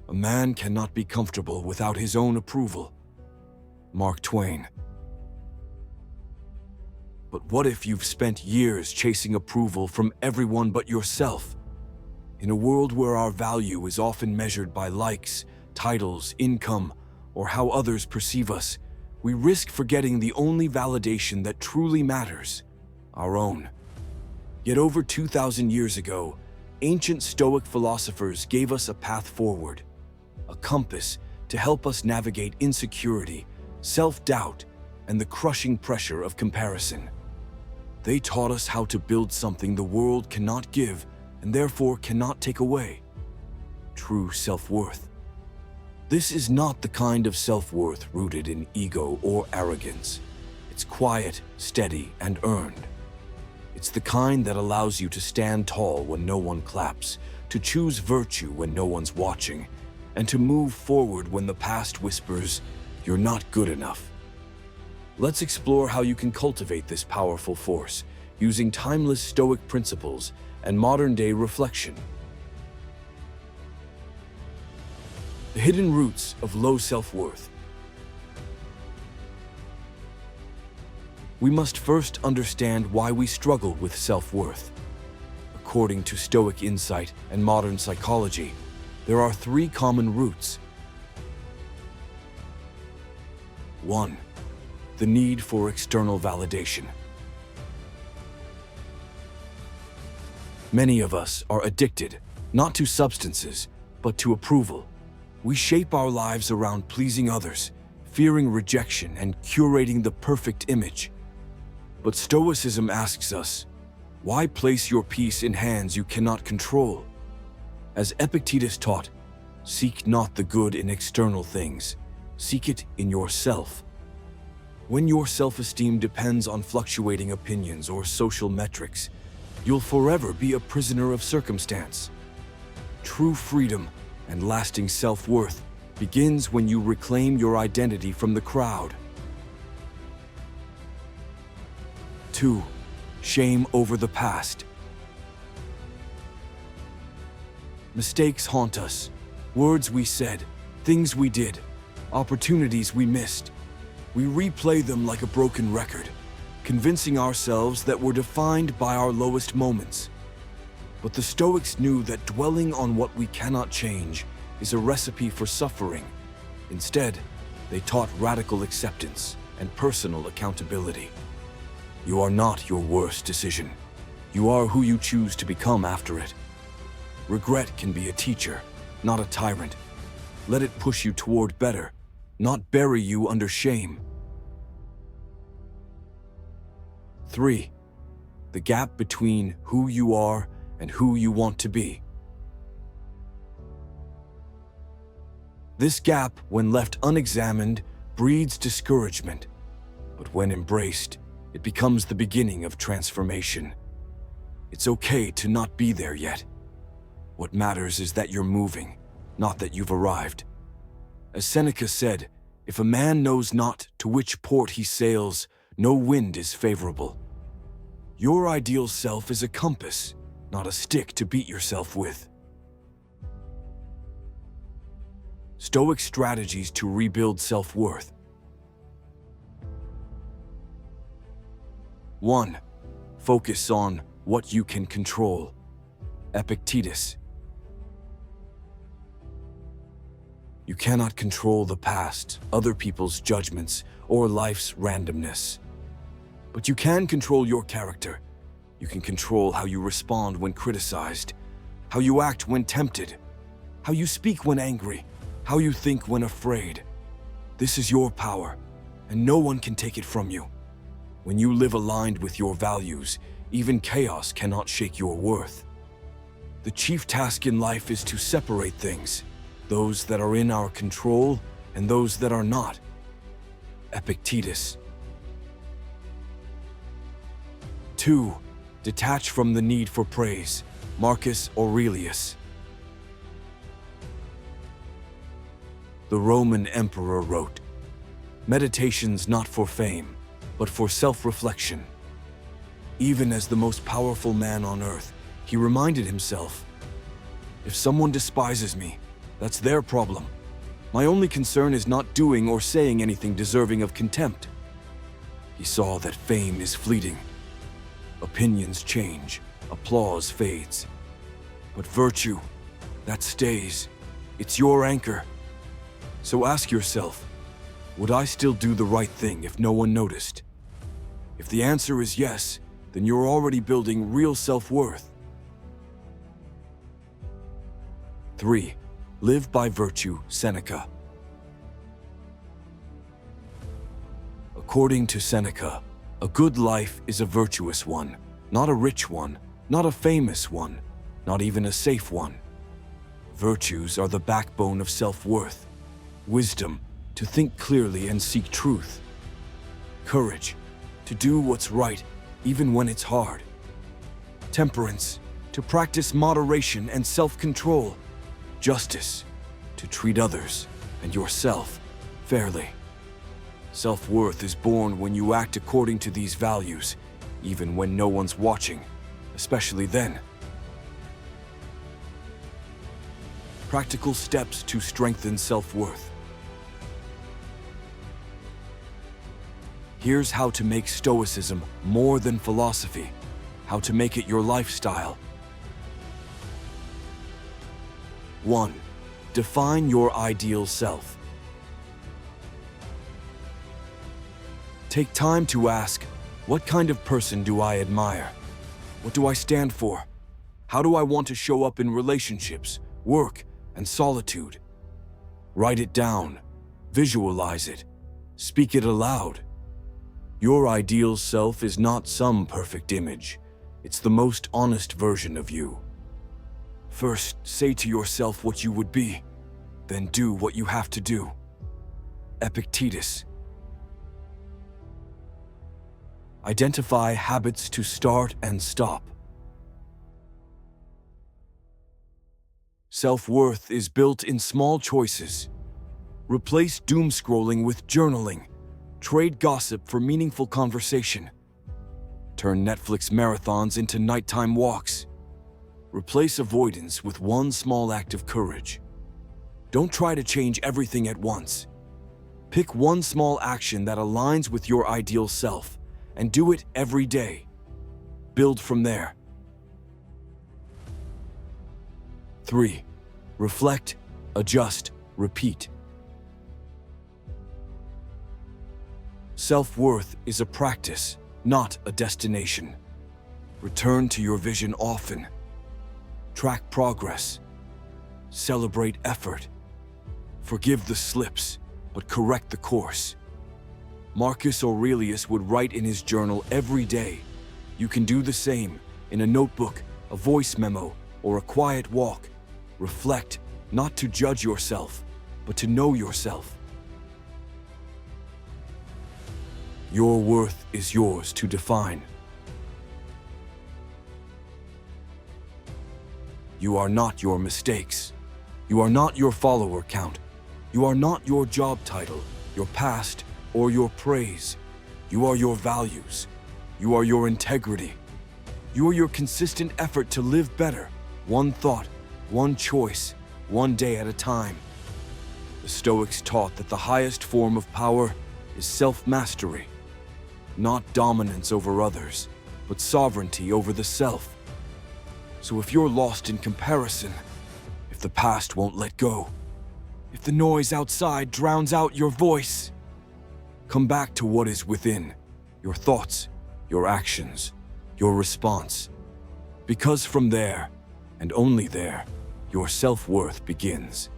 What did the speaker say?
A man cannot be comfortable without his own approval. Mark Twain. But what if you've spent years chasing approval from everyone but yourself? In a world where our value is often measured by likes, titles, income, or how others perceive us, we risk forgetting the only validation that truly matters, our own. Yet over 2,000 years ago, ancient Stoic philosophers gave us a path forward, a compass to help us navigate insecurity, self-doubt, and the crushing pressure of comparison. They taught us how to build something the world cannot give and therefore cannot take away: true self-worth. This is not the kind of self-worth rooted in ego or arrogance. It's quiet, steady, and earned. It's the kind that allows you to stand tall when no one claps, to choose virtue when no one's watching, and to move forward when the past whispers, "You're not good enough." Let's explore how you can cultivate this powerful force using timeless Stoic principles and modern-day reflection. The hidden roots of low self-worth. We must first understand why we struggle with self-worth. According to Stoic insight and modern psychology, there are three common roots. 1. The need for external validation. Many of us are addicted, not to substances, but to approval. We shape our lives around pleasing others, fearing rejection and curating the perfect image. But Stoicism asks us, why place your peace in hands you cannot control? As Epictetus taught, seek not the good in external things, seek it in yourself. When your self-esteem depends on fluctuating opinions or social metrics, you'll forever be a prisoner of circumstance. True freedom and lasting self-worth begins when you reclaim your identity from the crowd. 2. Shame over the past. Mistakes haunt us. Words we said, things we did, opportunities we missed. We replay them like a broken record, convincing ourselves that we're defined by our lowest moments. But the Stoics knew that dwelling on what we cannot change is a recipe for suffering. Instead, they taught radical acceptance and personal accountability. You are not your worst decision. You are who you choose to become after it. Regret can be a teacher, not a tyrant. Let it push you toward better, not bury you under shame. 3. The gap between who you are and who you want to be. This gap, when left unexamined, breeds discouragement. But when embraced, it becomes the beginning of transformation. It's okay to not be there yet. What matters is that you're moving, not that you've arrived. As Seneca said, if a man knows not to which port he sails, no wind is favorable. Your ideal self is a compass, not a stick to beat yourself with. Stoic strategies to rebuild self-worth. 1. Focus on what you can control. Epictetus. You cannot control the past, other people's judgments, or life's randomness. But you can control your character. You can control how you respond when criticized, how you act when tempted, how you speak when angry, how you think when afraid. This is your power, and no one can take it from you. When you live aligned with your values, even chaos cannot shake your worth. The chief task in life is to separate things, those that are in our control and those that are not. Epictetus. 2. Detach from the need for praise. Marcus Aurelius. The Roman emperor wrote, "Meditations not for fame, but for self-reflection." Even as the most powerful man on earth, he reminded himself, "If someone despises me, That's their problem. My only concern is not doing or saying anything deserving of contempt. He saw that fame is fleeting. Opinions change, applause fades. But virtue, that stays. It's your anchor. So ask yourself, would I still do the right thing if no one noticed? If the answer is yes, then you're already building real self-worth. 3. Live by virtue, Seneca. According to Seneca, a good life is a virtuous one, not a rich one, not a famous one, not even a safe one. Virtues are the backbone of self-worth. Wisdom, to think clearly and seek truth. Courage, to do what's right even when it's hard. Temperance, to practice moderation and self-control. Justice, to treat others and yourself fairly. Self-worth is born when you act according to these values, even when no one's watching, especially then. Practical steps to strengthen self-worth. Here's how to make Stoicism more than philosophy, how to make it your lifestyle. 1. Define your ideal self. Take time to ask, what kind of person do I admire? What do I stand for? How do I want to show up in relationships, work, and solitude? Write it down, visualize it, speak it aloud. Your ideal self is not some perfect image. It's the most honest version of you. First, say to yourself what you would be, then do what you have to do. Epictetus. Identify habits to start and stop. Self-worth is built in small choices. Replace doom scrolling with journaling. Trade gossip for meaningful conversation. Turn Netflix marathons into nighttime walks. Replace avoidance with one small act of courage. Don't try to change everything at once. Pick one small action that aligns with your ideal self and do it every day. Build from there. 3. Reflect, adjust, repeat. Self-worth is a practice, not a destination. Return to your vision often. Track progress. Celebrate effort. Forgive the slips, but correct the course. Marcus Aurelius would write in his journal every day. You can do the same in a notebook, a voice memo, or a quiet walk. Reflect, not to judge yourself, but to know yourself. Your worth is yours to define. You are not your mistakes. You are not your follower count. You are not your job title, your past, or your praise. You are your values. You are your integrity. You are your consistent effort to live better, one thought, one choice, one day at a time. The Stoics taught that the highest form of power is self-mastery. Not dominance over others, but sovereignty over the self. So if you're lost in comparison, if the past won't let go, if the noise outside drowns out your voice, come back to what is within, your thoughts, your actions, your response. Because from there, and only there, your self-worth begins.